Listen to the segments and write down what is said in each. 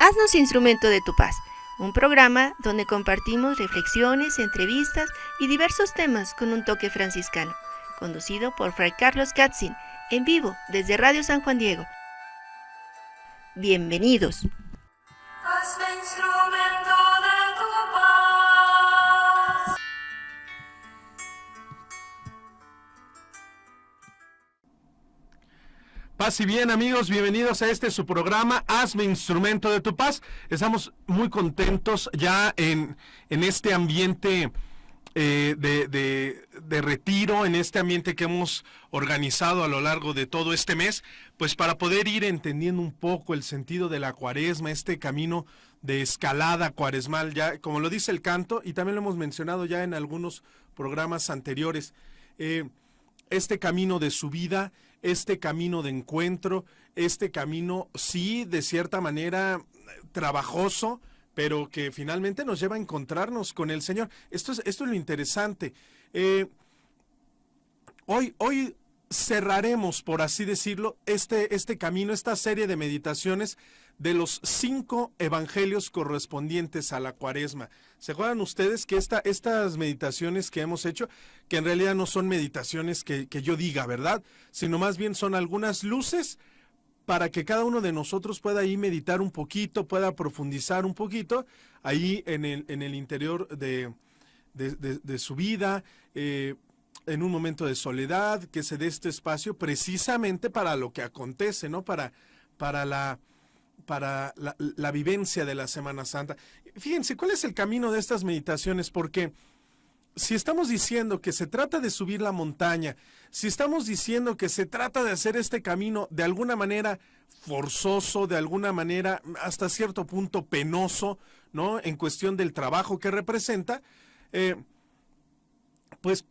Haznos instrumento de tu paz, un programa donde compartimos reflexiones, entrevistas y diversos temas con un toque franciscano, conducido por Fray Carlos Katzin, en vivo desde Radio San Juan Diego. Bienvenidos. Hazme instrumento de tu paz. Paz y bien, amigos, bienvenidos a su programa, Hazme Instrumento de tu Paz. Estamos muy contentos ya en este ambiente de retiro, en este ambiente que hemos organizado a lo largo de todo este mes, pues para poder ir entendiendo un poco el sentido de la cuaresma, este camino de escalada cuaresmal, ya como lo dice el canto, y también lo hemos mencionado ya en algunos programas anteriores, este camino de subida, este camino de encuentro, este camino, sí, de cierta manera trabajoso, pero que finalmente nos lleva a encontrarnos con el Señor. Esto es lo interesante. Hoy cerraremos, por así decirlo, este camino, esta serie de meditaciones de los 5 evangelios correspondientes a la cuaresma. ¿Se acuerdan ustedes que estas meditaciones que hemos hecho, que en realidad no son meditaciones que yo diga, ¿verdad? Sino más bien son algunas luces para que cada uno de nosotros pueda ahí meditar un poquito, pueda profundizar un poquito ahí en el interior de su vida, en un momento de soledad, que se dé este espacio precisamente para lo que acontece, ¿no? Para la vivencia de la Semana Santa. Fíjense, ¿cuál es el camino de estas meditaciones? Porque si estamos diciendo que se trata de subir la montaña, si estamos diciendo que se trata de hacer este camino de alguna manera forzoso, de alguna manera hasta cierto punto penoso, ¿no? En cuestión del trabajo que representa, pues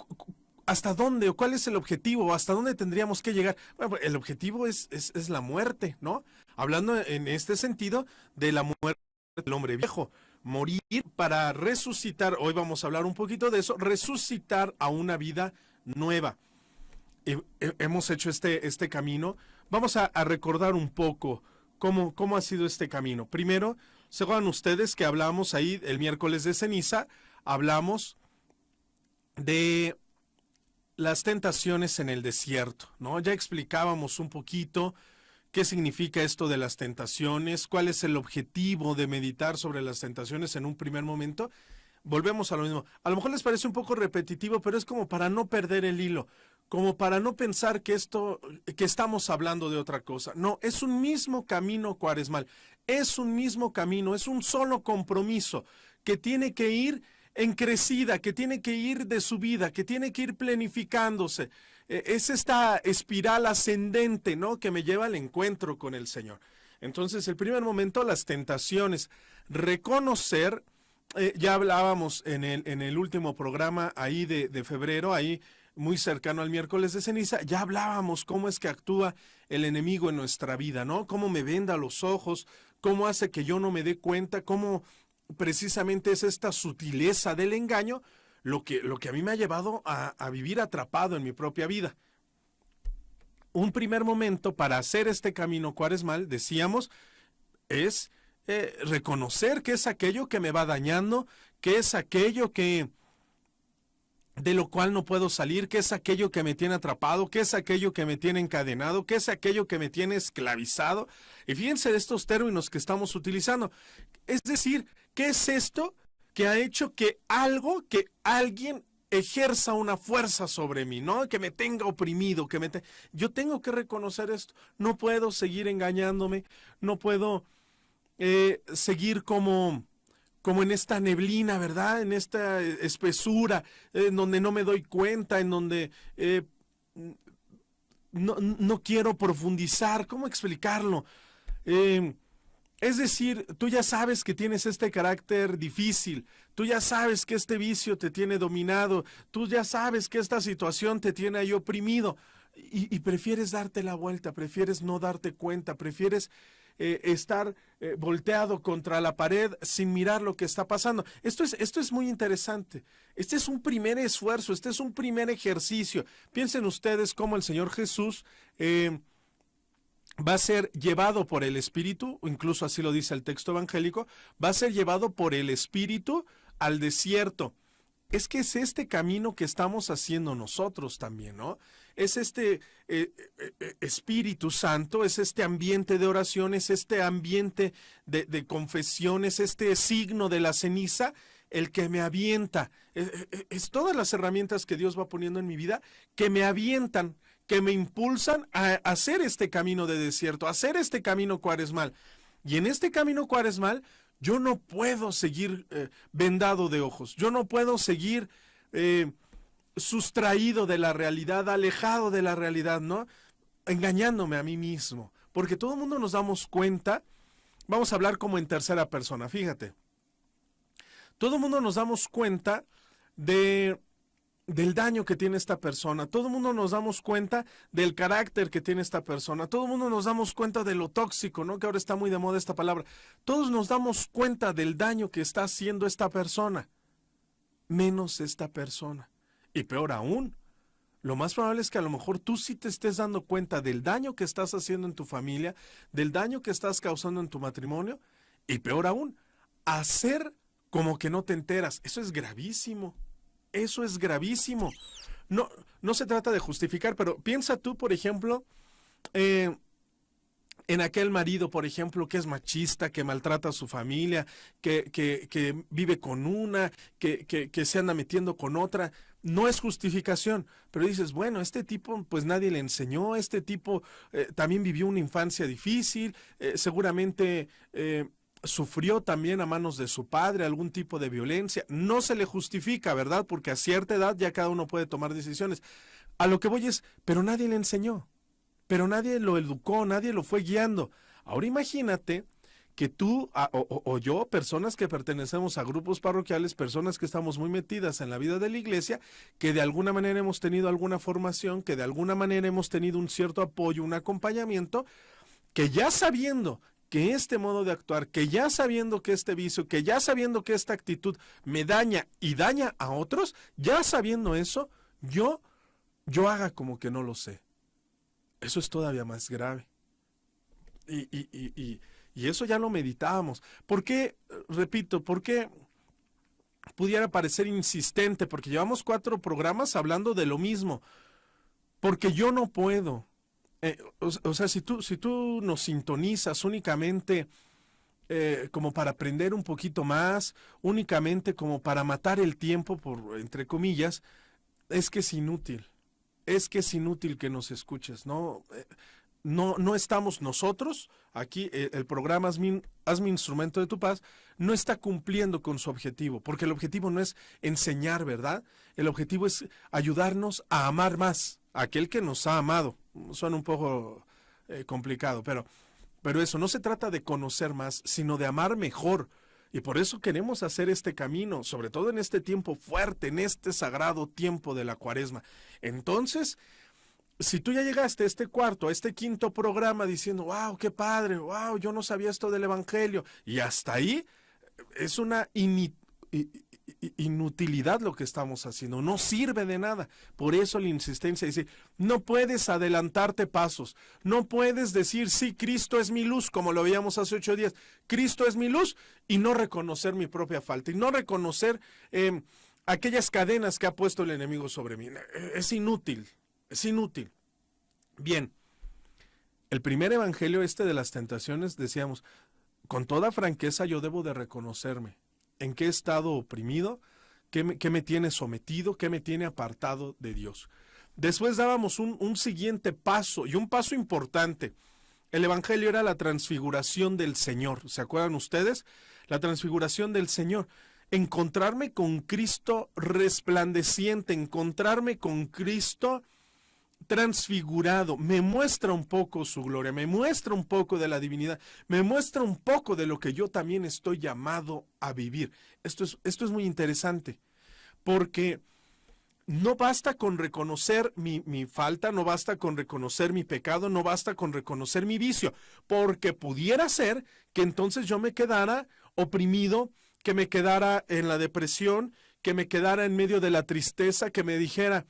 ¿hasta dónde o cuál es el objetivo? ¿Hasta dónde tendríamos que llegar? Bueno, el objetivo es la muerte, ¿no? Hablando en este sentido de la muerte del hombre viejo. Morir para resucitar, hoy vamos a hablar un poquito de eso, resucitar a una vida nueva. Hemos hecho este camino. Vamos a recordar un poco cómo ha sido este camino. Primero, se acuerdan ustedes que hablamos ahí el miércoles de ceniza, hablamos de las tentaciones en el desierto, ¿no? Ya explicábamos un poquito qué significa esto de las tentaciones, cuál es el objetivo de meditar sobre las tentaciones en un primer momento. Volvemos a lo mismo. A lo mejor les parece un poco repetitivo, pero es como para no perder el hilo, como para no pensar que estamos hablando de otra cosa. No, es un mismo camino cuaresmal, es un mismo camino, es un solo compromiso que tiene que ir en crecida, que tiene que ir de subida, que tiene que ir planificándose. Es esta espiral ascendente, ¿no? Que me lleva al encuentro con el Señor. Entonces, el primer momento, las tentaciones. Reconocer, ya hablábamos en el último programa ahí de febrero, ahí muy cercano al miércoles de ceniza, ya hablábamos cómo es que actúa el enemigo en nuestra vida, ¿no? Cómo me venda los ojos, cómo hace que yo no me dé cuenta, cómo precisamente es esta sutileza del engaño lo que a mí me ha llevado a vivir atrapado en mi propia vida. Un primer momento para hacer este camino cuaresmal, decíamos, es reconocer que es aquello que me va dañando, que es aquello de lo cual no puedo salir, que es aquello que me tiene atrapado, que es aquello que me tiene encadenado, que es aquello que me tiene esclavizado. Y fíjense de estos términos que estamos utilizando. Es decir, ¿qué es esto que ha hecho que alguien ejerza una fuerza sobre mí, ¿no? Que me tenga oprimido, yo tengo que reconocer esto. No puedo seguir engañándome, no puedo seguir como en esta neblina, ¿verdad? En esta espesura, en donde no me doy cuenta, en donde no quiero profundizar. ¿Cómo explicarlo? Es decir, tú ya sabes que tienes este carácter difícil, tú ya sabes que este vicio te tiene dominado, tú ya sabes que esta situación te tiene ahí oprimido y prefieres darte la vuelta, prefieres no darte cuenta, prefieres estar volteado contra la pared sin mirar lo que está pasando. Esto es muy interesante. Este es un primer esfuerzo, este es un primer ejercicio. Piensen ustedes cómo el Señor Jesús va a ser llevado por el Espíritu, incluso así lo dice el texto evangélico, va a ser llevado por el Espíritu al desierto. Es que es este camino que estamos haciendo nosotros también, ¿no? Es este Espíritu Santo, es este ambiente de oración, es este ambiente de confesión, es este signo de la ceniza, el que me avienta. Es todas las herramientas que Dios va poniendo en mi vida que me avientan, que me impulsan a hacer este camino de desierto, a hacer este camino cuaresmal. Y en este camino cuaresmal, yo no puedo seguir vendado de ojos, yo no puedo seguir sustraído de la realidad, alejado de la realidad, ¿no? Engañándome a mí mismo, porque todo el mundo nos damos cuenta, vamos a hablar como en tercera persona, fíjate, todo el mundo nos damos cuenta del daño que tiene esta persona, todo el mundo nos damos cuenta del carácter que tiene esta persona, todo el mundo nos damos cuenta de lo tóxico, ¿no? Que ahora está muy de moda esta palabra. Todos nos damos cuenta del daño que está haciendo esta persona, menos esta persona. Y peor aún, lo más probable es que a lo mejor tú sí te estés dando cuenta del daño que estás haciendo en tu familia, del daño que estás causando en tu matrimonio, y peor aún, hacer como que no te enteras. Eso es gravísimo. Eso es gravísimo. No se trata de justificar, pero piensa tú, por ejemplo, en aquel marido, por ejemplo, que es machista, que maltrata a su familia, que vive con una, que se anda metiendo con otra. No es justificación, pero dices, bueno, este tipo pues nadie le enseñó, este tipo también vivió una infancia difícil, seguramente sufrió también a manos de su padre algún tipo de violencia. No se le justifica, ¿verdad? Porque a cierta edad ya cada uno puede tomar decisiones. A lo que voy es, pero nadie le enseñó, pero nadie lo educó, nadie lo fue guiando. Ahora imagínate que tú o yo, personas que pertenecemos a grupos parroquiales, personas que estamos muy metidas en la vida de la iglesia, que de alguna manera hemos tenido alguna formación, que de alguna manera hemos tenido un cierto apoyo, un acompañamiento, que ya sabiendo que este modo de actuar, que ya sabiendo que este vicio, que ya sabiendo que esta actitud me daña y daña a otros, ya sabiendo eso, yo haga como que no lo sé. Eso es todavía más grave. Y eso ya lo meditábamos. ¿Por qué, repito, por qué pudiera parecer insistente? Porque llevamos 4 programas hablando de lo mismo. Porque yo no puedo. O sea, si tú nos sintonizas únicamente como para aprender un poquito más, únicamente como para matar el tiempo, por entre comillas, es que es inútil. Es que es inútil que nos escuches, ¿no? No estamos nosotros, aquí el programa Hazme Instrumento de tu Paz, no está cumpliendo con su objetivo, porque el objetivo no es enseñar, ¿verdad? El objetivo es ayudarnos a amar más a aquel que nos ha amado. Suena un poco complicado, pero eso, no se trata de conocer más, sino de amar mejor. Y por eso queremos hacer este camino, sobre todo en este tiempo fuerte, en este sagrado tiempo de la Cuaresma. Entonces, si tú ya llegaste a este cuarto, a este quinto programa diciendo, wow, qué padre, wow, yo no sabía esto del Evangelio, y hasta ahí es una inutilidad lo que estamos haciendo, no sirve de nada. Por eso la insistencia dice, no puedes adelantarte pasos, no puedes decir, sí, Cristo es mi luz, como lo veíamos hace 8 días, Cristo es mi luz, y no reconocer mi propia falta, y no reconocer aquellas cadenas que ha puesto el enemigo sobre mí. Es inútil. Es inútil. Bien, el primer evangelio de las tentaciones, decíamos, con toda franqueza yo debo de reconocerme en qué he estado oprimido, qué me tiene sometido, qué me tiene apartado de Dios. Después dábamos un siguiente paso, y un paso importante. El evangelio era la transfiguración del Señor. ¿Se acuerdan ustedes? La transfiguración del Señor. Encontrarme con Cristo resplandeciente, encontrarme con Cristo transfigurado, me muestra un poco su gloria, me muestra un poco de la divinidad, me muestra un poco de lo que yo también estoy llamado a vivir. Esto es muy interesante, porque no basta con reconocer mi falta, no basta con reconocer mi pecado, no basta con reconocer mi vicio, porque pudiera ser que entonces yo me quedara oprimido, que me quedara en la depresión, que me quedara en medio de la tristeza, que me dijera,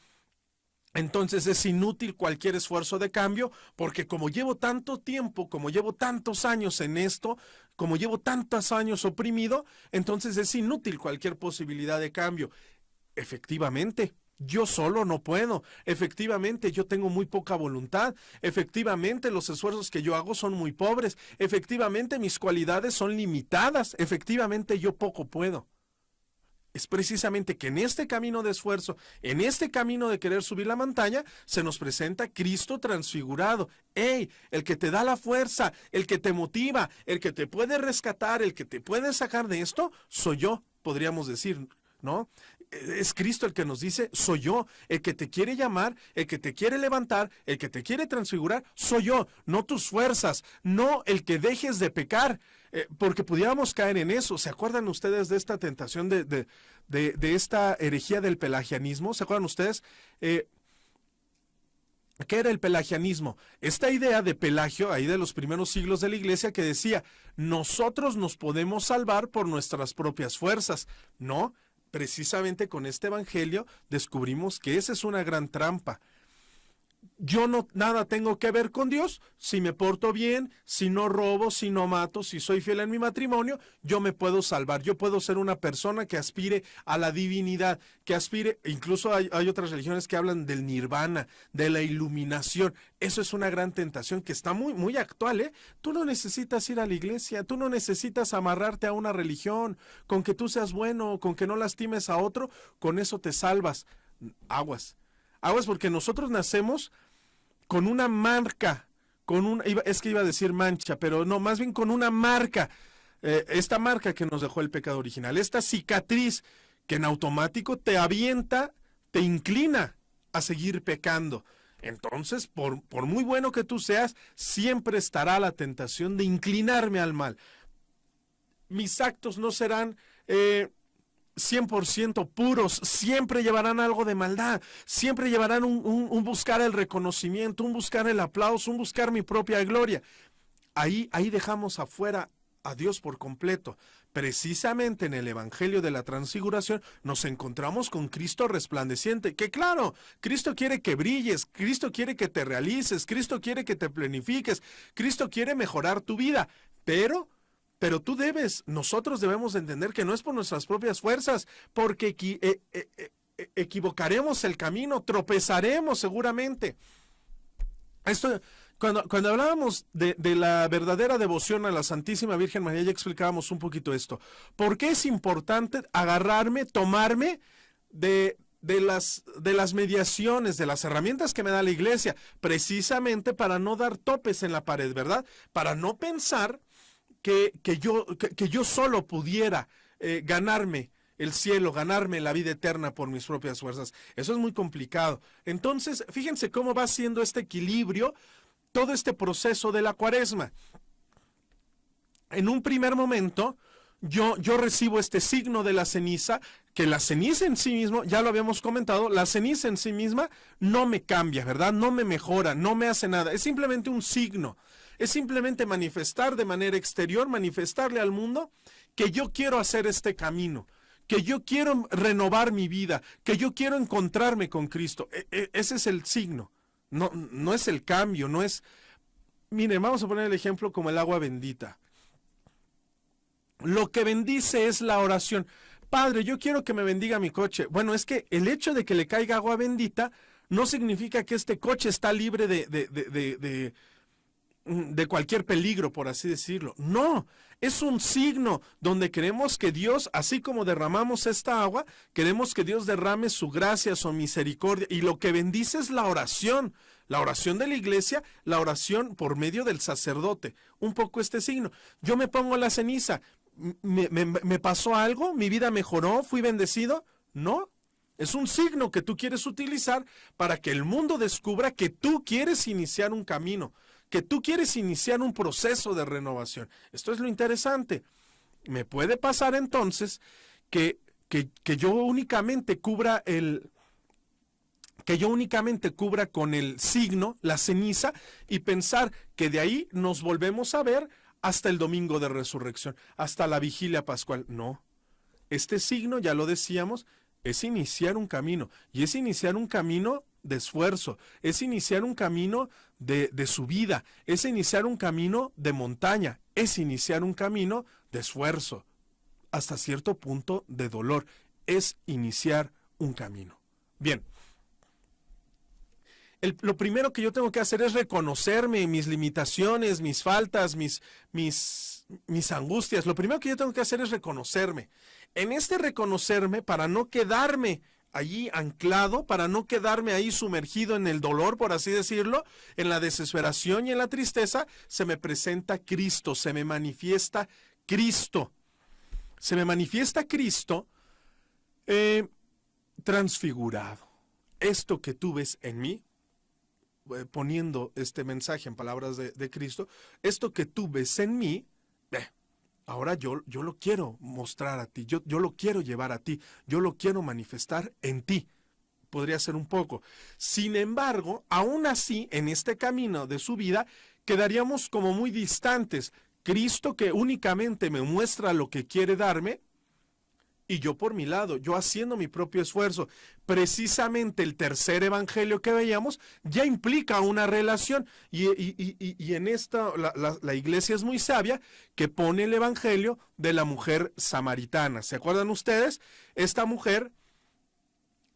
entonces es inútil cualquier esfuerzo de cambio, porque como llevo tanto tiempo, como llevo tantos años en esto, como llevo tantos años oprimido, entonces es inútil cualquier posibilidad de cambio. Efectivamente, yo solo no puedo. Efectivamente, yo tengo muy poca voluntad. Efectivamente, los esfuerzos que yo hago son muy pobres. Efectivamente, mis cualidades son limitadas. Efectivamente, yo poco puedo. Es precisamente que en este camino de esfuerzo, en este camino de querer subir la montaña, se nos presenta Cristo transfigurado. ¡Ey! El que te da la fuerza, el que te motiva, el que te puede rescatar, el que te puede sacar de esto, soy yo, podríamos decir, ¿no? Es Cristo el que nos dice, soy yo, el que te quiere llamar, el que te quiere levantar, el que te quiere transfigurar, soy yo, no tus fuerzas, no el que dejes de pecar, porque pudiéramos caer en eso. ¿Se acuerdan ustedes de esta tentación de esta herejía del pelagianismo? ¿Se acuerdan ustedes? ¿Qué era el pelagianismo? Esta idea de Pelagio, ahí de los primeros siglos de la iglesia, que decía, nosotros nos podemos salvar por nuestras propias fuerzas, ¿no? Precisamente con este evangelio descubrimos que esa es una gran trampa. Yo no nada tengo que ver con Dios si me porto bien, si no robo, si no mato, si soy fiel en mi matrimonio, yo me puedo salvar. Yo puedo ser una persona que aspire a la divinidad, que aspire, incluso hay otras religiones que hablan del nirvana, de la iluminación. Eso es una gran tentación que está muy, muy actual, ¿eh? Tú no necesitas ir a la iglesia, tú no necesitas amarrarte a una religión, con que tú seas bueno, con que no lastimes a otro, con eso te salvas. Aguas. Aguas, porque nosotros nacemos con una marca, es que iba a decir mancha, pero no, más bien con una marca, esta marca que nos dejó el pecado original, esta cicatriz que en automático te avienta, te inclina a seguir pecando. Entonces, por muy bueno que tú seas, siempre estará la tentación de inclinarme al mal. Mis actos no serán 100% puros, siempre llevarán algo de maldad, siempre llevarán un buscar el reconocimiento, un buscar el aplauso, un buscar mi propia gloria. Ahí dejamos afuera a Dios por completo. Precisamente en el Evangelio de la Transfiguración nos encontramos con Cristo resplandeciente, que claro, Cristo quiere que brilles, Cristo quiere que te realices, Cristo quiere que te planifiques, Cristo quiere mejorar tu vida, pero nosotros debemos entender que no es por nuestras propias fuerzas, porque equivocaremos el camino, tropezaremos seguramente. Esto, cuando hablábamos de la verdadera devoción a la Santísima Virgen María, ya explicábamos un poquito esto. ¿Por qué es importante tomarme de las mediaciones, de las herramientas que me da la iglesia? Precisamente para no dar topes en la pared, ¿verdad? Para no pensar que yo solo pudiera ganarme el cielo, ganarme la vida eterna por mis propias fuerzas. Eso es muy complicado. Entonces, fíjense cómo va siendo este equilibrio, todo este proceso de la Cuaresma. En un primer momento, yo recibo este signo de la ceniza, que la ceniza en sí mismo, ya lo habíamos comentado, la ceniza en sí misma no me cambia, ¿verdad? No me mejora, no me hace nada. Es simplemente un signo. Es simplemente manifestar de manera exterior, manifestarle al mundo que yo quiero hacer este camino, que yo quiero renovar mi vida, que yo quiero encontrarme con Cristo. Ese es el signo, no es el cambio, no es... Miren, vamos a poner el ejemplo como el agua bendita. Lo que bendice es la oración. Padre, yo quiero que me bendiga mi coche. Bueno, es que el hecho de que le caiga agua bendita no significa que este coche está libre de cualquier peligro, por así decirlo. No, es un signo donde queremos que Dios, así como derramamos esta agua, queremos que Dios derrame su gracia, su misericordia, y lo que bendice es la oración de la iglesia, la oración por medio del sacerdote. Un poco este signo. Yo me pongo la ceniza, ¿me pasó algo? ¿Mi vida mejoró? ¿Fui bendecido? No. Es un signo que tú quieres utilizar para que el mundo descubra que tú quieres iniciar un camino, que tú quieres iniciar un proceso de renovación. Esto es lo interesante. Me puede pasar entonces que yo únicamente cubra con el signo, la ceniza, y pensar que de ahí nos volvemos a ver hasta el domingo de resurrección, hasta la vigilia pascual. No, este signo, ya lo decíamos, es iniciar un camino, y es iniciar un camino de esfuerzo, es iniciar un camino de subida, es iniciar un camino de montaña, es iniciar un camino de esfuerzo, hasta cierto punto de dolor, es iniciar un camino. Bien. Lo primero que yo tengo que hacer es reconocerme, mis limitaciones, mis faltas, mis angustias. Lo primero que yo tengo que hacer es reconocerme. En este reconocerme, para no quedarme allí anclado, para no quedarme ahí sumergido en el dolor, por así decirlo, en la desesperación y en la tristeza, se me presenta Cristo, se me manifiesta Cristo. Se me manifiesta Cristo transfigurado. Esto que tú ves en mí, poniendo este mensaje en palabras de Cristo, esto que tú ves en mí, ahora yo lo quiero mostrar a ti, yo lo quiero llevar a ti, yo lo quiero manifestar en ti. Podría ser un poco. Sin embargo, aún así, en este camino de su vida, quedaríamos como muy distantes. Cristo que únicamente me muestra lo que quiere darme, y yo por mi lado, yo haciendo mi propio esfuerzo. Precisamente el tercer evangelio que veíamos ya implica una relación. Y en esta, la iglesia es muy sabia que pone el evangelio de la mujer samaritana. ¿Se acuerdan ustedes? Esta mujer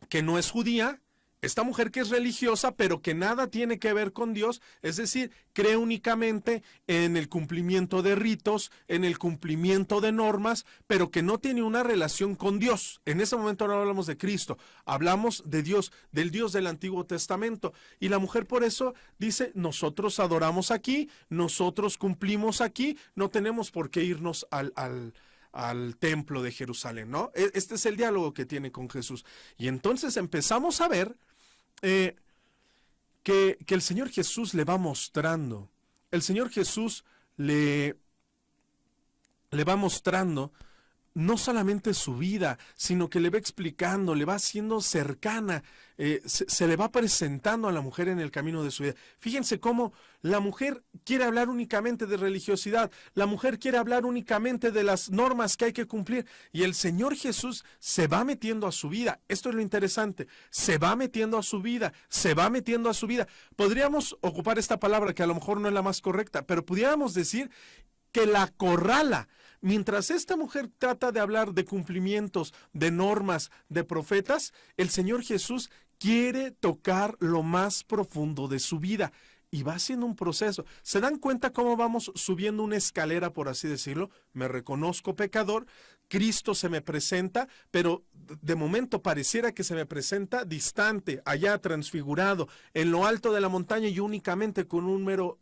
que no es judía, esta mujer que es religiosa, pero que nada tiene que ver con Dios, es decir, cree únicamente en el cumplimiento de ritos, en el cumplimiento de normas, pero que no tiene una relación con Dios. En ese momento no hablamos de Cristo, hablamos de Dios, del Dios del Antiguo Testamento. Y la mujer por eso dice, nosotros adoramos aquí, nosotros cumplimos aquí, no tenemos por qué irnos al templo de Jerusalén, ¿no? Este es el diálogo que tiene con Jesús. Y entonces empezamos a ver que el Señor Jesús le va mostrando, el Señor Jesús le va mostrando no solamente su vida, sino que le va explicando, le va haciendo cercana, se le va presentando a la mujer en el camino de su vida. Fíjense cómo la mujer quiere hablar únicamente de religiosidad, la mujer quiere hablar únicamente de las normas que hay que cumplir, y el Señor Jesús se va metiendo a su vida. Esto es lo interesante, se va metiendo a su vida, se va metiendo a su vida. Podríamos ocupar esta palabra que a lo mejor no es la más correcta, pero pudiéramos decir que la acorrala. Mientras esta mujer trata de hablar de cumplimientos, de normas, de profetas, el Señor Jesús quiere tocar lo más profundo de su vida y va haciendo un proceso. ¿Se dan cuenta cómo vamos subiendo una escalera, por así decirlo? Me reconozco pecador, Cristo se me presenta, pero de momento pareciera que se me presenta distante, allá transfigurado, en lo alto de la montaña y únicamente como un mero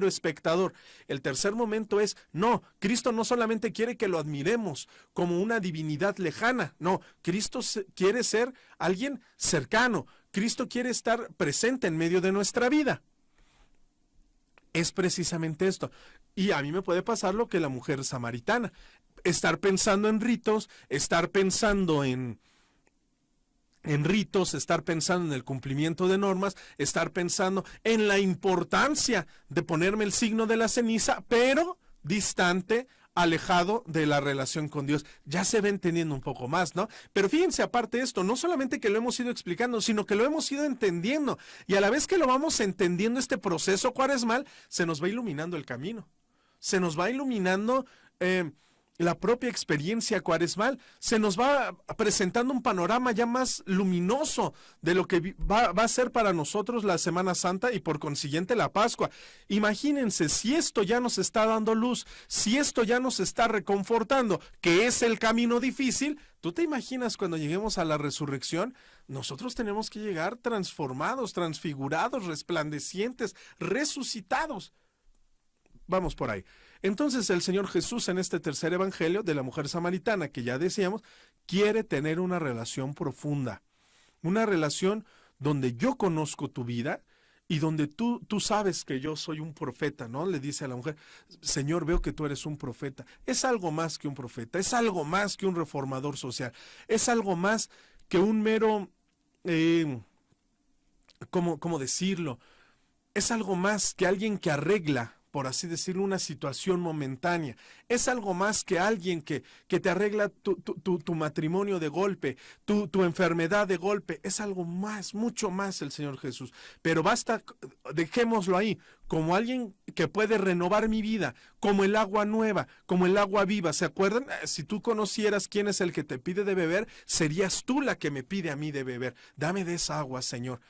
espectador. El tercer momento es, no, Cristo no solamente quiere que lo admiremos como una divinidad lejana, no, Cristo quiere ser alguien cercano, Cristo quiere estar presente en medio de nuestra vida. Es precisamente esto. Y a mí me puede pasar lo que la mujer samaritana, estar pensando en ritos, estar pensando en ritos, estar pensando en el cumplimiento de normas, estar pensando en la importancia de ponerme el signo de la ceniza, pero distante, alejado de la relación con Dios. Ya se va entendiendo un poco más, ¿no? Pero fíjense, aparte de esto, no solamente que lo hemos ido explicando, sino que lo hemos ido entendiendo. Y a la vez que lo vamos entendiendo, este proceso cuaresmal, se nos va iluminando el camino. Se nos va iluminando la propia experiencia cuaresmal, se nos va presentando un panorama ya más luminoso de lo que va a ser para nosotros la Semana Santa y por consiguiente la Pascua. Imagínense, si esto ya nos está dando luz, si esto ya nos está reconfortando, que es el camino difícil, ¿tú te imaginas cuando lleguemos a la resurrección? Nosotros tenemos que llegar transformados, transfigurados, resplandecientes, resucitados. Vamos por ahí. Entonces el Señor Jesús en este tercer evangelio de la mujer samaritana que ya decíamos, quiere tener una relación profunda, una relación donde yo conozco tu vida y donde tú sabes que yo soy un profeta, ¿no? Le dice a la mujer, Señor, veo que tú eres un profeta. Es algo más que un profeta, es algo más que un reformador social, es algo más que un mero, ¿cómo decirlo? Es algo más que alguien que arregla por así decirlo, una situación momentánea. Es algo más que alguien que te arregla tu matrimonio de golpe, tu enfermedad de golpe. Es algo más, mucho más el Señor Jesús. Pero basta, dejémoslo ahí, como alguien que puede renovar mi vida, como el agua nueva, como el agua viva. ¿Se acuerdan? Si tú conocieras quién es el que te pide de beber, serías tú la que me pide a mí de beber. Dame de esa agua, Señor.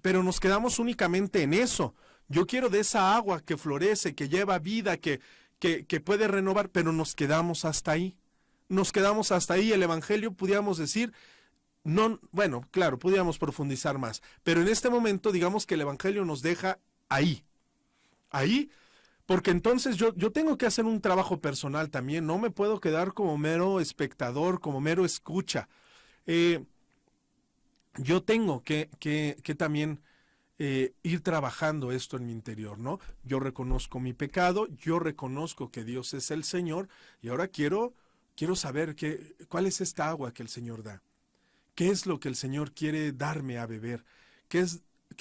Pero nos quedamos únicamente en eso. Yo quiero de esa agua que florece, que lleva vida, que puede renovar, pero nos quedamos hasta ahí. Nos quedamos hasta ahí. El Evangelio, pudiéramos decir, no, bueno, claro, pudiéramos profundizar más, pero en este momento digamos que el Evangelio nos deja ahí. Ahí, porque entonces yo tengo que hacer un trabajo personal también. No me puedo quedar como mero espectador, como mero escucha. Yo tengo que también ir trabajando esto en mi interior, ¿no? Yo reconozco mi pecado, yo reconozco que Dios es el Señor, y ahora quiero saber cuál es esta agua que el Señor da. ¿Qué es lo que el Señor quiere darme a beber? ¿Qué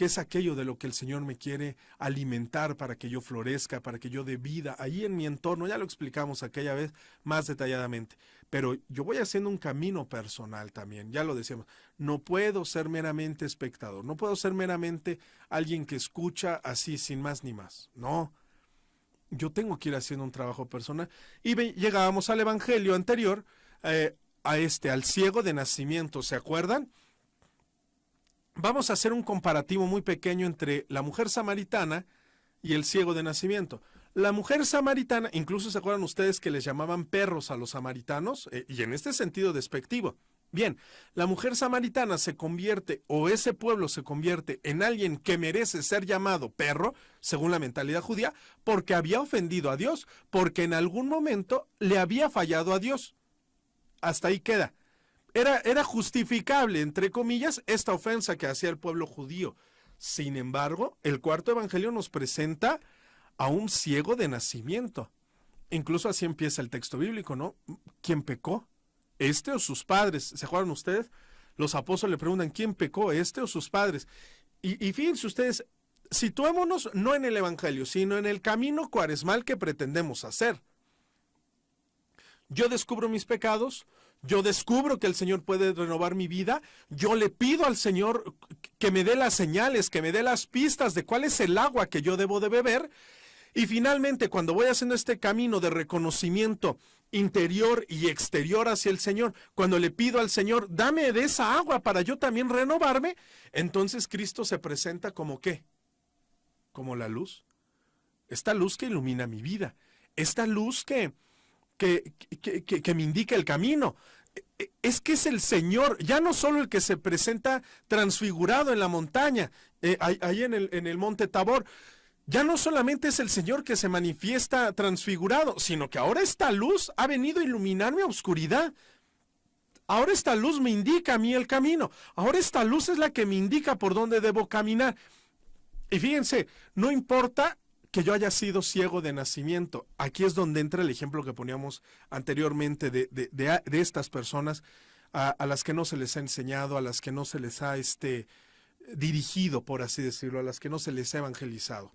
es aquello de lo que el Señor me quiere alimentar para que yo florezca, para que yo dé vida? Ahí en mi entorno, ya lo explicamos aquella vez más detalladamente, pero yo voy haciendo un camino personal también, ya lo decíamos. No puedo ser meramente espectador, no puedo ser meramente alguien que escucha así sin más ni más, no. Yo tengo que ir haciendo un trabajo personal. Y llegábamos al evangelio anterior, al ciego de nacimiento, ¿se acuerdan? Vamos a hacer un comparativo muy pequeño entre la mujer samaritana y el ciego de nacimiento. La mujer samaritana, incluso se acuerdan ustedes que les llamaban perros a los samaritanos, y en este sentido despectivo. Bien, la mujer samaritana se convierte, o ese pueblo se convierte en alguien que merece ser llamado perro, según la mentalidad judía, porque había ofendido a Dios, porque en algún momento le había fallado a Dios. Hasta ahí queda. Era justificable, entre comillas, esta ofensa que hacía el pueblo judío. Sin embargo, el cuarto evangelio nos presenta a un ciego de nacimiento. Incluso así empieza el texto bíblico, ¿no? ¿Quién pecó? ¿Este o sus padres? ¿Se acuerdan ustedes? Los apóstoles le preguntan, ¿quién pecó? ¿Este o sus padres? Y fíjense ustedes, situémonos no en el evangelio, sino en el camino cuaresmal que pretendemos hacer. Yo descubro mis pecados, yo descubro que el Señor puede renovar mi vida, yo le pido al Señor que me dé las señales, que me dé las pistas de cuál es el agua que yo debo de beber, y finalmente cuando voy haciendo este camino de reconocimiento interior y exterior hacia el Señor, cuando le pido al Señor, dame de esa agua para yo también renovarme, entonces Cristo se presenta como ¿qué? Como la luz. Esta luz que ilumina mi vida, esta luz que me indica el camino. Es que es el Señor, ya no solo el que se presenta transfigurado en la montaña, ahí en el monte Tabor, ya no solamente es el Señor que se manifiesta transfigurado, sino que ahora esta luz ha venido a iluminar mi oscuridad. Ahora esta luz me indica a mí el camino, ahora esta luz es la que me indica por dónde debo caminar. Y fíjense, no importa que yo haya sido ciego de nacimiento. Aquí es donde entra el ejemplo que poníamos anteriormente de estas personas a las que no se les ha enseñado, a las que no se les ha dirigido, por así decirlo, a las que no se les ha evangelizado.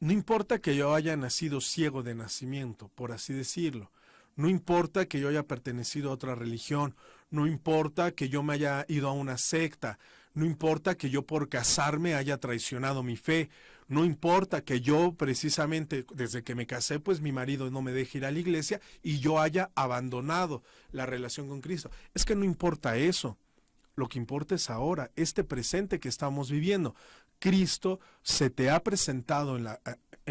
No importa que yo haya nacido ciego de nacimiento, por así decirlo. No importa que yo haya pertenecido a otra religión, no importa que yo me haya ido a una secta, no importa que yo por casarme haya traicionado mi fe, no importa que yo precisamente desde que me casé pues mi marido no me deje ir a la iglesia y yo haya abandonado la relación con Cristo. Es que no importa eso, lo que importa es ahora, este presente que estamos viviendo. Cristo se te ha presentado en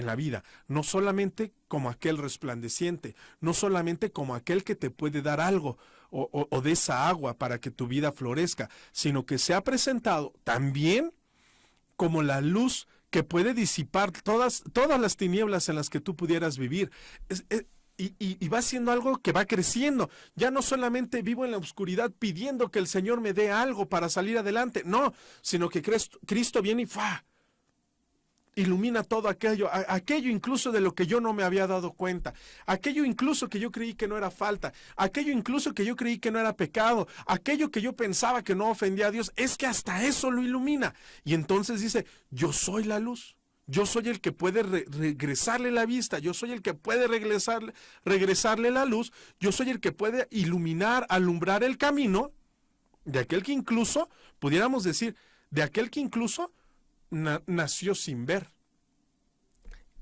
la vida, no solamente como aquel resplandeciente, no solamente como aquel que te puede dar algo o de esa agua para que tu vida florezca, sino que se ha presentado también como la luz que puede disipar todas las tinieblas en las que tú pudieras vivir. Y va siendo algo que va creciendo. Ya no solamente vivo en la oscuridad pidiendo que el Señor me dé algo para salir adelante, no, sino que Cristo viene y ¡fua! ilumina todo aquello, aquello incluso de lo que yo no me había dado cuenta, aquello incluso que yo creí que no era falta, aquello incluso que yo creí que no era pecado, aquello que yo pensaba que no ofendía a Dios, es que hasta eso lo ilumina. Y entonces dice, yo soy la luz, yo soy el que puede regresarle la vista, yo soy el que puede regresarle la luz, yo soy el que puede iluminar, alumbrar el camino de aquel que incluso, pudiéramos decir, de aquel que incluso nació sin ver.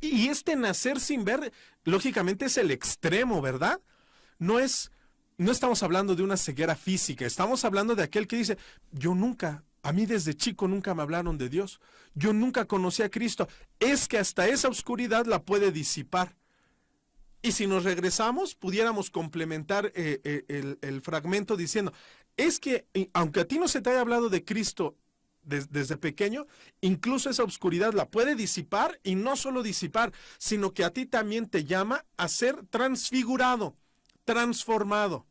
Y este nacer sin ver, lógicamente es el extremo, ¿verdad? No estamos hablando de una ceguera física, estamos hablando de aquel que dice, a mí desde chico nunca me hablaron de Dios, yo nunca conocí a Cristo, es que hasta esa oscuridad la puede disipar. Y si nos regresamos, pudiéramos complementar el fragmento diciendo, es que aunque a ti no se te haya hablado de Cristo desde pequeño, incluso esa oscuridad la puede disipar, y no solo disipar, sino que a ti también te llama a ser transfigurado, transformado.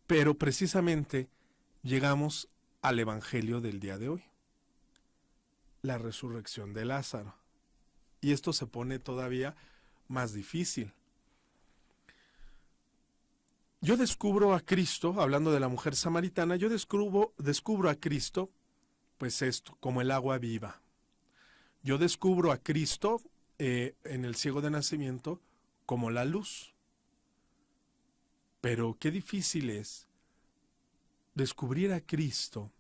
Pero precisamente llegamos al evangelio del día de hoy, la resurrección de Lázaro. Y esto se pone todavía más difícil. Yo descubro a Cristo, hablando de la mujer samaritana, yo descubro a Cristo, pues esto, como el agua viva. Yo descubro a Cristo en el ciego de nacimiento como la luz. Pero qué difícil es descubrir a Cristo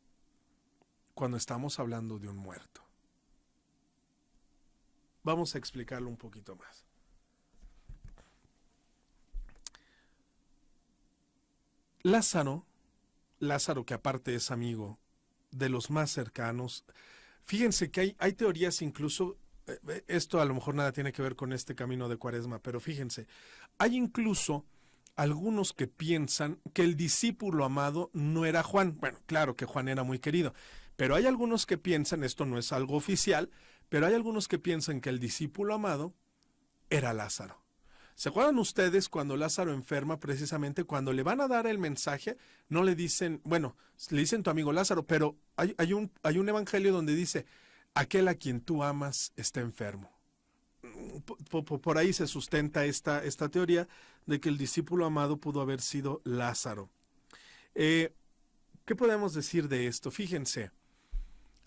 cuando estamos hablando de un muerto. Vamos a explicarlo un poquito más. Lázaro, que aparte es amigo de los más cercanos, fíjense que hay teorías incluso, esto a lo mejor nada tiene que ver con este camino de Cuaresma, pero fíjense, hay incluso algunos que piensan que el discípulo amado no era Juan. Bueno, claro que Juan era muy querido, pero hay algunos que piensan, esto no es algo oficial, pero hay algunos que piensan que el discípulo amado era Lázaro. ¿Se acuerdan ustedes cuando Lázaro enferma, precisamente cuando le van a dar el mensaje, no le dicen, bueno, le dicen tu amigo Lázaro, pero hay un evangelio donde dice, aquel a quien tú amas está enfermo? Por ahí se sustenta esta teoría de que el discípulo amado pudo haber sido Lázaro. ¿Qué podemos decir de esto? Fíjense,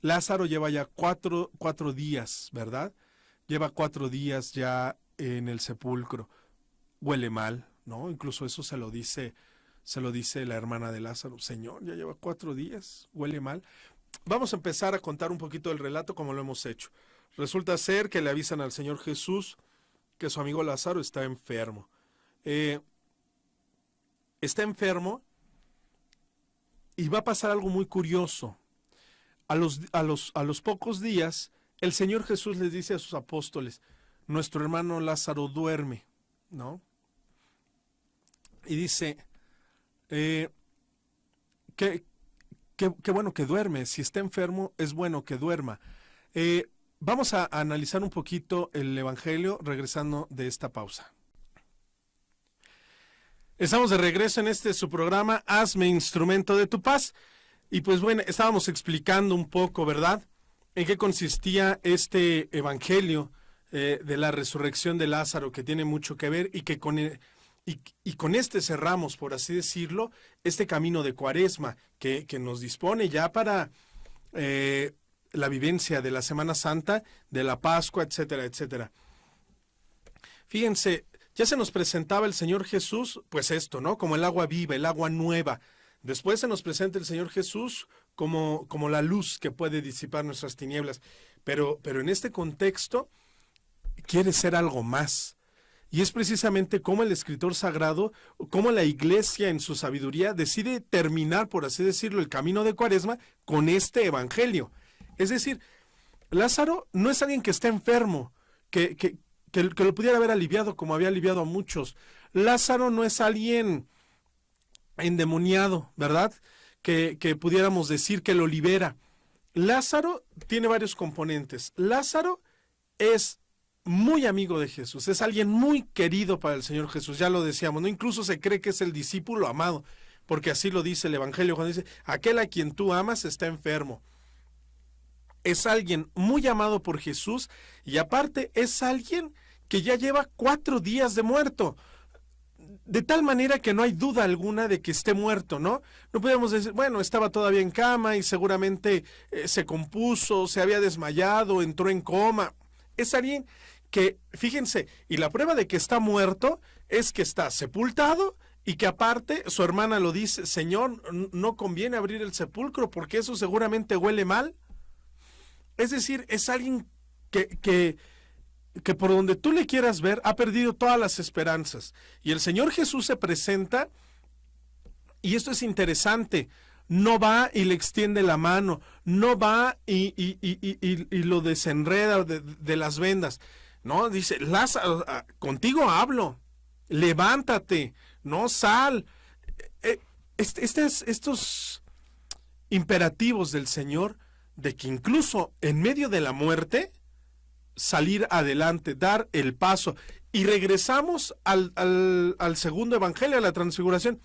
Lázaro lleva ya cuatro días, ¿verdad? Lleva 4 días ya en el sepulcro. Huele mal, ¿no? Incluso eso se lo dice la hermana de Lázaro. Señor, ya lleva 4 días, huele mal. Vamos a empezar a contar un poquito del relato como lo hemos hecho. Resulta ser que le avisan al Señor Jesús que su amigo Lázaro está enfermo. Está enfermo y va a pasar algo muy curioso. A los pocos días, el Señor Jesús les dice a sus apóstoles, nuestro hermano Lázaro duerme, ¿no? Y dice, qué bueno que duerme, si está enfermo es bueno que duerma. Vamos a analizar un poquito el Evangelio regresando de esta pausa. Estamos de regreso en su programa, Hazme Instrumento de tu Paz. Y pues bueno, estábamos explicando un poco, ¿verdad?, en qué consistía este Evangelio de la resurrección de Lázaro, que tiene mucho que ver y que con este cerramos, por así decirlo, este camino de Cuaresma que nos dispone ya para la vivencia de la Semana Santa, de la Pascua, etcétera, etcétera. Fíjense, ya se nos presentaba el Señor Jesús, pues esto, ¿no? Como el agua viva, el agua nueva. Después se nos presenta el Señor Jesús como la luz que puede disipar nuestras tinieblas. Pero en este contexto quiere ser algo más. Y es precisamente como el escritor sagrado, como la iglesia en su sabiduría decide terminar, por así decirlo, el camino de Cuaresma con este evangelio. Es decir, Lázaro no es alguien que está enfermo, que lo pudiera haber aliviado como había aliviado a muchos. Lázaro no es alguien endemoniado, ¿verdad?, que pudiéramos decir que lo libera. Lázaro tiene varios componentes. Lázaro es muy amigo de Jesús, es alguien muy querido para el Señor Jesús, ya lo decíamos, ¿no? Incluso se cree que es el discípulo amado, porque así lo dice el Evangelio cuando dice, aquel a quien tú amas está enfermo. es alguien muy amado por Jesús y aparte es alguien que ya lleva 4 días de muerto. De tal manera que no hay duda alguna de que esté muerto, ¿no? No podemos decir, bueno, estaba todavía en cama y seguramente se compuso, se había desmayado, entró en coma. Es alguien que, fíjense, y la prueba de que está muerto es que está sepultado y que aparte su hermana lo dice, Señor, no conviene abrir el sepulcro porque eso seguramente huele mal. Es decir, es alguien que por donde tú le quieras ver, ha perdido todas las esperanzas. Y el Señor Jesús se presenta, y esto es interesante, no va y le extiende la mano, no va y lo desenreda de las vendas. No, dice, Lázaro, contigo hablo, levántate, no, sal. Estos imperativos del Señor, de que incluso en medio de la muerte, salir adelante, dar el paso. Y regresamos al segundo evangelio, a la transfiguración.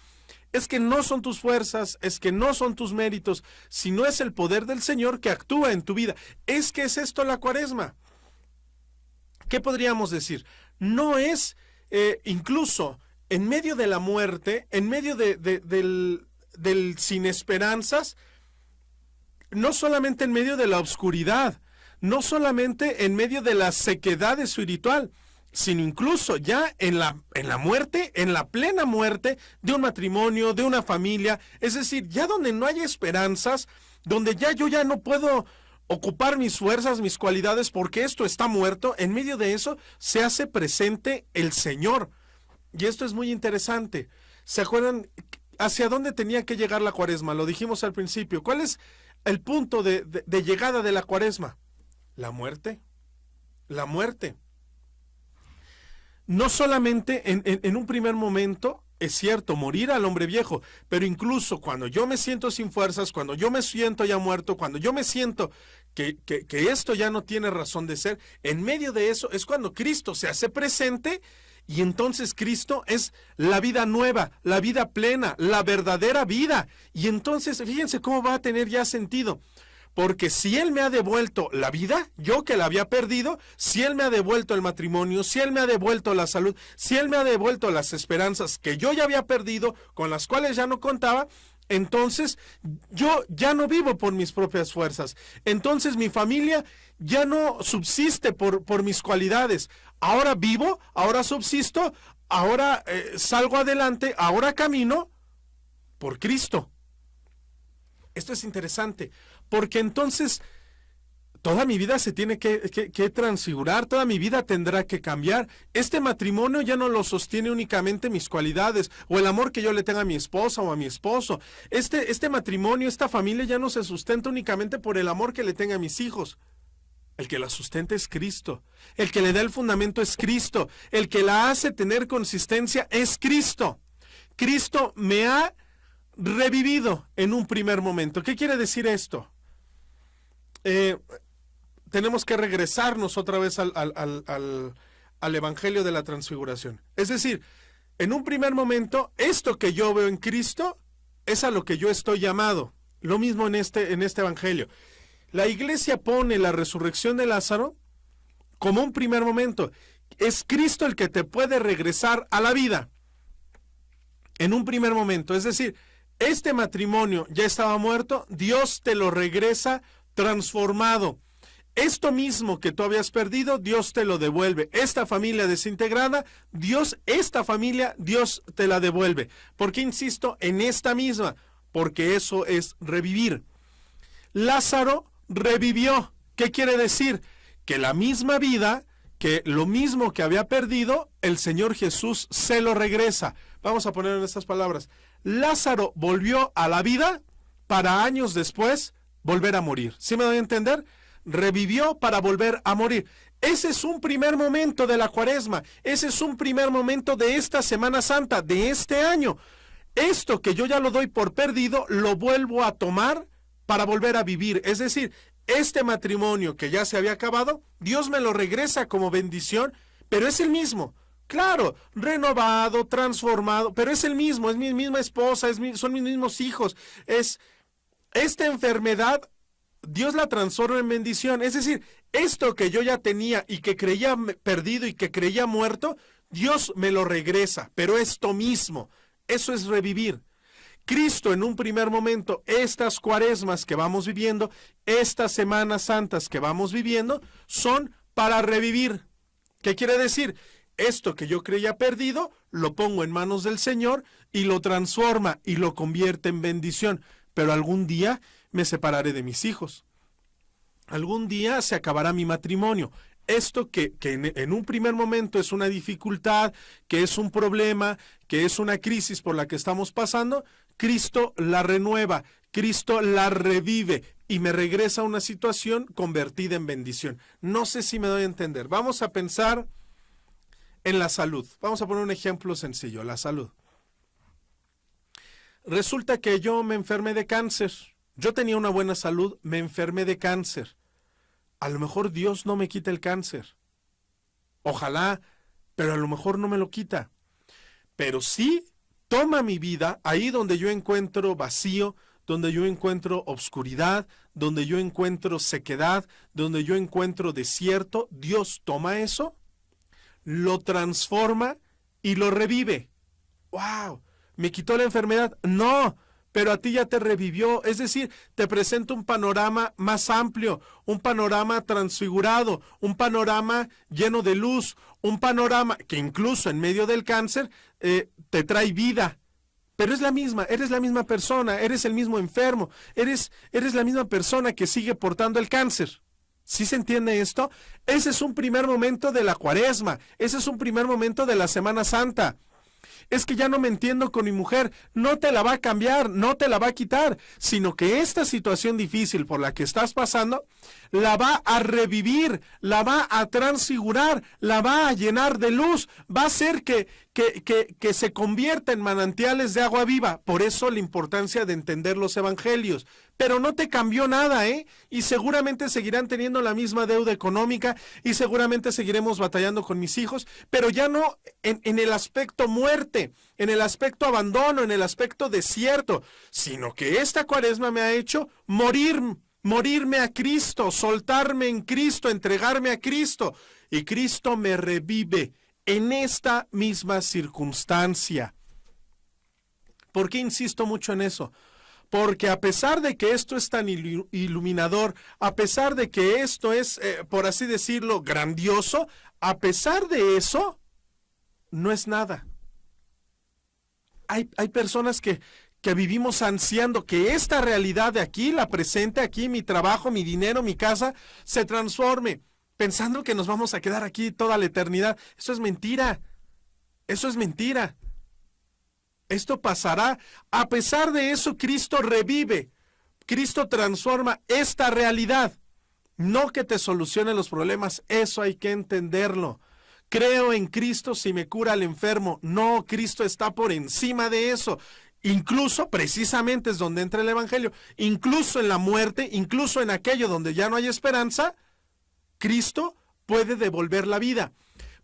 Es que no son tus fuerzas, es que no son tus méritos, sino es el poder del Señor que actúa en tu vida. Es que es esto la Cuaresma. ¿Qué podríamos decir? No es incluso en medio de la muerte, en medio del sin esperanzas, no solamente en medio de la oscuridad, no solamente en medio de la sequedad espiritual, sino incluso ya en la muerte, en la plena muerte de un matrimonio, de una familia, es decir, ya donde no hay esperanzas, donde yo ya no puedo ocupar mis fuerzas, mis cualidades, porque esto está muerto, en medio de eso se hace presente el Señor. Y esto es muy interesante. ¿Se acuerdan hacia dónde tenía que llegar la Cuaresma? Lo dijimos al principio. ¿Cuál es el punto de llegada de la Cuaresma? La muerte. La muerte. No solamente en un primer momento, es cierto, morir al hombre viejo, pero incluso cuando yo me siento sin fuerzas, cuando yo me siento ya muerto, cuando yo me siento que esto ya no tiene razón de ser, en medio de eso es cuando Cristo se hace presente y entonces Cristo es la vida nueva, la vida plena, la verdadera vida. Y entonces, fíjense cómo va a tener ya sentido. Porque si Él me ha devuelto la vida, yo que la había perdido, si Él me ha devuelto el matrimonio, si Él me ha devuelto la salud, si Él me ha devuelto las esperanzas que yo ya había perdido, con las cuales ya no contaba, entonces yo ya no vivo por mis propias fuerzas. Entonces mi familia ya no subsiste por mis cualidades. Ahora vivo, ahora subsisto, ahora salgo adelante, ahora camino por Cristo. Esto es interesante, porque entonces toda mi vida se tiene que transfigurar, toda mi vida tendrá que cambiar. Este matrimonio ya no lo sostiene únicamente mis cualidades o el amor que yo le tenga a mi esposa o a mi esposo. Este matrimonio, esta familia ya no se sustenta únicamente por el amor que le tenga a mis hijos. El que la sustenta es Cristo. El que le da el fundamento es Cristo. El que la hace tener consistencia es Cristo. Cristo me ha revivido en un primer momento. ¿Qué quiere decir esto? Tenemos que regresarnos otra vez al Evangelio de la Transfiguración. Es decir, en un primer momento, esto que yo veo en Cristo es a lo que yo estoy llamado. Lo mismo en este Evangelio. La iglesia pone la resurrección de Lázaro como un primer momento. Es Cristo el que te puede regresar a la vida en un primer momento. Es decir, este matrimonio ya estaba muerto, Dios te lo regresa transformado. Esto mismo que tú habías perdido, Dios te lo devuelve. Esta familia desintegrada, esta familia, Dios te la devuelve. ¿Por qué insisto en esta misma? Porque eso es revivir. Lázaro revivió. ¿Qué quiere decir? Que la misma vida, que lo mismo que había perdido, el Señor Jesús se lo regresa. Vamos a poner en estas palabras. Lázaro volvió a la vida para años después volver a morir. ¿Sí me doy a entender? Revivió para volver a morir. Ese es un primer momento de la Cuaresma. Ese es un primer momento de esta Semana Santa, de este año. Esto que yo ya lo doy por perdido, lo vuelvo a tomar para volver a vivir. Es decir, este matrimonio que ya se había acabado, Dios me lo regresa como bendición, pero es el mismo. Claro, renovado, transformado, pero es el mismo, es mi misma esposa, son mis mismos hijos. Esta enfermedad Dios la transforma en bendición. Es decir, esto que yo ya tenía y que creía perdido y que creía muerto, Dios me lo regresa. Pero esto mismo, eso es revivir. Cristo en un primer momento, estas cuaresmas que vamos viviendo, estas semanas santas que vamos viviendo, son para revivir. ¿Qué quiere decir? Esto que yo creía perdido, lo pongo en manos del Señor y lo transforma y lo convierte en bendición. Pero algún día me separaré de mis hijos. Algún día se acabará mi matrimonio. Esto que en un primer momento es una dificultad, que es un problema, que es una crisis por la que estamos pasando, Cristo la renueva, Cristo la revive y me regresa a una situación convertida en bendición. No sé si me doy a entender. Vamos a pensar en la salud. Vamos a poner un ejemplo sencillo, la salud. Resulta que yo me enfermé de cáncer. Yo tenía una buena salud, me enfermé de cáncer. A lo mejor Dios no me quita el cáncer. Ojalá, pero a lo mejor no me lo quita. Pero sí toma mi vida ahí donde yo encuentro vacío, donde yo encuentro obscuridad, donde yo encuentro sequedad, donde yo encuentro desierto. Dios toma eso, lo transforma y lo revive. ¡Wow! ¿Me quitó la enfermedad? No, pero a ti ya te revivió. Es decir, te presenta un panorama más amplio, un panorama transfigurado, un panorama lleno de luz, un panorama que incluso en medio del cáncer te trae vida. Pero es la misma, eres la misma persona, eres el mismo enfermo, eres la misma persona que sigue portando el cáncer. ¿Sí se entiende esto? Ese es un primer momento de la Cuaresma, ese es un primer momento de la Semana Santa. Es que ya no me entiendo con mi mujer, no te la va a cambiar, no te la va a quitar, sino que esta situación difícil por la que estás pasando, la va a revivir, la va a transfigurar, la va a llenar de luz, va a hacer que se convierta en manantiales de agua viva. Por eso la importancia de entender los evangelios. Pero no te cambió nada, y seguramente seguirán teniendo la misma deuda económica y seguramente seguiremos batallando con mis hijos, pero ya no en el aspecto muerte, en el aspecto abandono, en el aspecto desierto, sino que esta Cuaresma me ha hecho morirme a Cristo, soltarme en Cristo, entregarme a Cristo, y Cristo me revive en esta misma circunstancia. ¿Por qué insisto mucho en eso? Porque a pesar de que esto es tan iluminador, a pesar de que esto es, por así decirlo, grandioso, a pesar de eso, no es nada. Hay personas que vivimos ansiando que esta realidad de aquí, la presente aquí, mi trabajo, mi dinero, mi casa, se transforme, pensando que nos vamos a quedar aquí toda la eternidad. Eso es mentira. Eso es mentira. Esto pasará. A pesar de eso, Cristo revive. Cristo transforma esta realidad. No que te solucione los problemas. Eso hay que entenderlo. Creo en Cristo si me cura al enfermo. No, Cristo está por encima de eso. Incluso, precisamente es donde entra el Evangelio. Incluso en la muerte, incluso en aquello donde ya no hay esperanza, Cristo puede devolver la vida.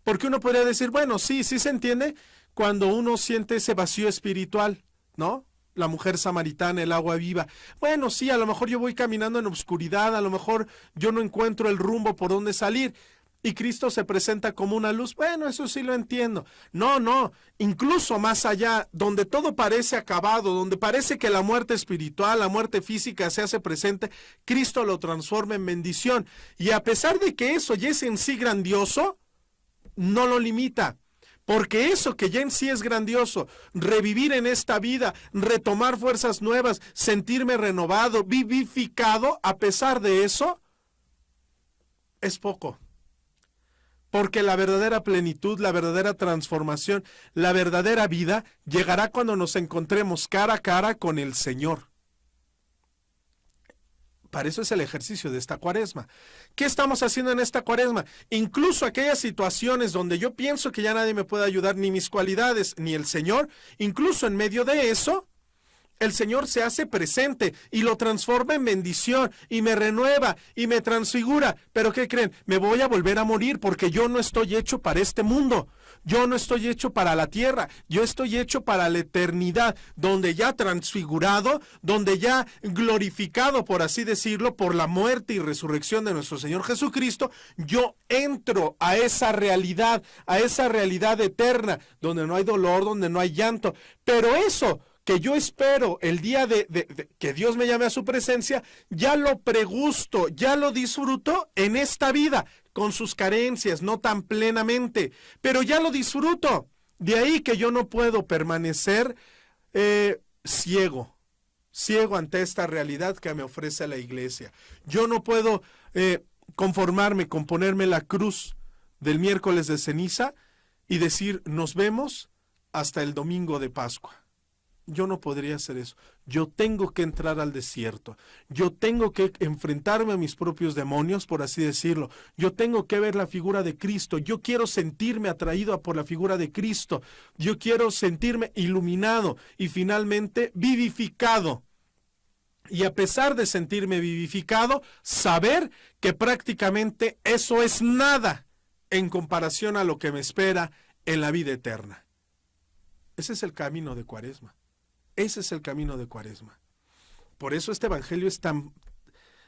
Porque uno podría decir, bueno, sí se entiende cuando uno siente ese vacío espiritual, ¿no? La mujer samaritana, el agua viva. Bueno, sí, a lo mejor yo voy caminando en obscuridad, a lo mejor yo no encuentro el rumbo por donde salir, y Cristo se presenta como una luz. Bueno, eso sí lo entiendo. No, incluso más allá, donde todo parece acabado, donde parece que la muerte espiritual, la muerte física se hace presente, Cristo lo transforma en bendición. Y a pesar de que eso ya es en sí grandioso, no lo limita. Porque eso que ya en sí es grandioso, revivir en esta vida, retomar fuerzas nuevas, sentirme renovado, vivificado, a pesar de eso, es poco. Porque la verdadera plenitud, la verdadera transformación, la verdadera vida llegará cuando nos encontremos cara a cara con el Señor. Para eso es el ejercicio de esta Cuaresma. ¿Qué estamos haciendo en esta Cuaresma? Incluso aquellas situaciones donde yo pienso que ya nadie me puede ayudar, ni mis cualidades, ni el Señor, incluso en medio de eso, el Señor se hace presente y lo transforma en bendición y me renueva y me transfigura. Pero ¿qué creen? Me voy a volver a morir porque yo no estoy hecho para este mundo. Yo no estoy hecho para la tierra. Yo estoy hecho para la eternidad, donde ya transfigurado, donde ya glorificado, por así decirlo, por la muerte y resurrección de nuestro Señor Jesucristo, yo entro a esa realidad eterna, donde no hay dolor, donde no hay llanto. Pero eso que yo espero el día de que Dios me llame a su presencia, ya lo pregusto, ya lo disfruto en esta vida, con sus carencias, no tan plenamente, pero ya lo disfruto. De ahí que yo no puedo permanecer ciego ante esta realidad que me ofrece la iglesia. Yo no puedo conformarme con ponerme la cruz del miércoles de ceniza y decir, nos vemos hasta el domingo de Pascua. Yo no podría hacer eso. Yo tengo que entrar al desierto. Yo tengo que enfrentarme a mis propios demonios, por así decirlo. Yo tengo que ver la figura de Cristo. Yo quiero sentirme atraído por la figura de Cristo. Yo quiero sentirme iluminado y finalmente vivificado. Y a pesar de sentirme vivificado, saber que prácticamente eso es nada en comparación a lo que me espera en la vida eterna. Ese es el camino de Cuaresma. Ese es el camino de Cuaresma. Por eso este evangelio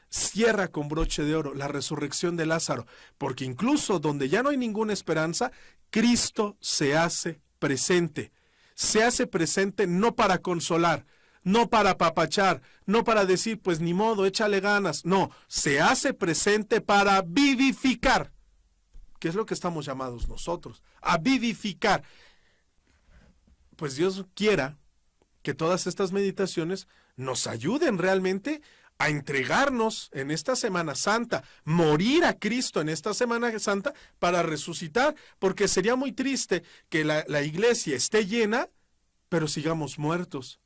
cierra con broche de oro la resurrección de Lázaro, porque incluso donde ya no hay ninguna esperanza, Cristo se hace presente. Se hace presente no para consolar, no para apapachar, no para decir, pues ni modo, échale ganas. No, se hace presente para vivificar, que es lo que estamos llamados nosotros, a vivificar. Pues Dios quiera que todas estas meditaciones nos ayuden realmente a entregarnos en esta Semana Santa, morir a Cristo en esta Semana Santa para resucitar, porque sería muy triste que la iglesia esté llena, pero sigamos muertos,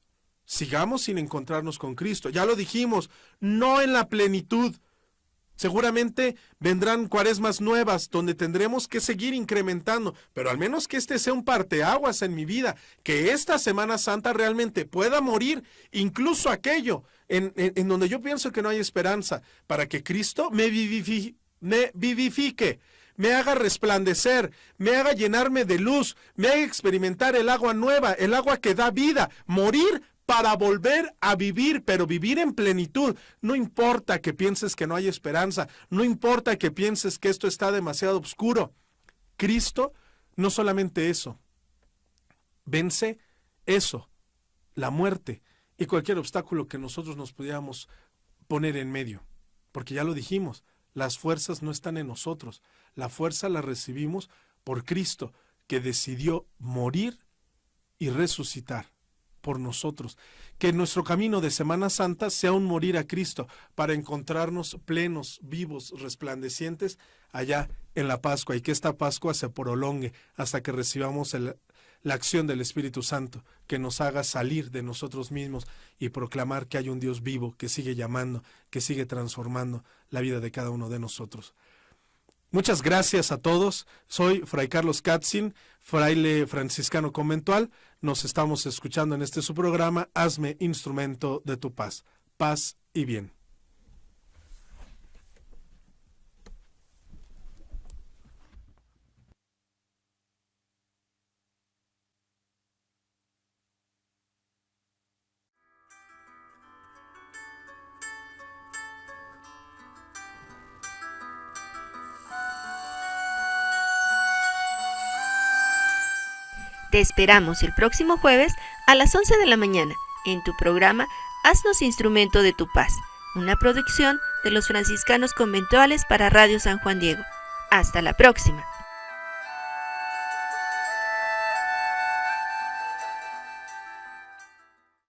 sigamos sin encontrarnos con Cristo. Ya lo dijimos, no en la plenitud. Seguramente vendrán cuaresmas nuevas donde tendremos que seguir incrementando, pero al menos que este sea un parteaguas en mi vida, que esta Semana Santa realmente pueda morir incluso aquello en donde yo pienso que no hay esperanza, para que Cristo me vivifique, me haga resplandecer, me haga llenarme de luz, me haga experimentar el agua nueva, el agua que da vida, morir para volver a vivir, pero vivir en plenitud. No importa que pienses que no hay esperanza, no importa que pienses que esto está demasiado oscuro. Cristo, no solamente eso, vence eso, la muerte y cualquier obstáculo que nosotros nos pudiéramos poner en medio. Porque ya lo dijimos, las fuerzas no están en nosotros, la fuerza la recibimos por Cristo, que decidió morir y resucitar por nosotros. Que nuestro camino de Semana Santa sea un morir a Cristo para encontrarnos plenos, vivos, resplandecientes allá en la Pascua, y que esta Pascua se prolongue hasta que recibamos la acción del Espíritu Santo, que nos haga salir de nosotros mismos y proclamar que hay un Dios vivo que sigue llamando, que sigue transformando la vida de cada uno de nosotros. Muchas gracias a todos. Soy Fray Carlos Katzin, fraile franciscano conventual. Nos estamos escuchando en este su programa, Hazme instrumento de tu paz. Paz y bien. Te esperamos el próximo jueves a las 11 de la mañana en tu programa Haznos instrumento de tu paz, una producción de los franciscanos conventuales para Radio San Juan Diego. Hasta la próxima.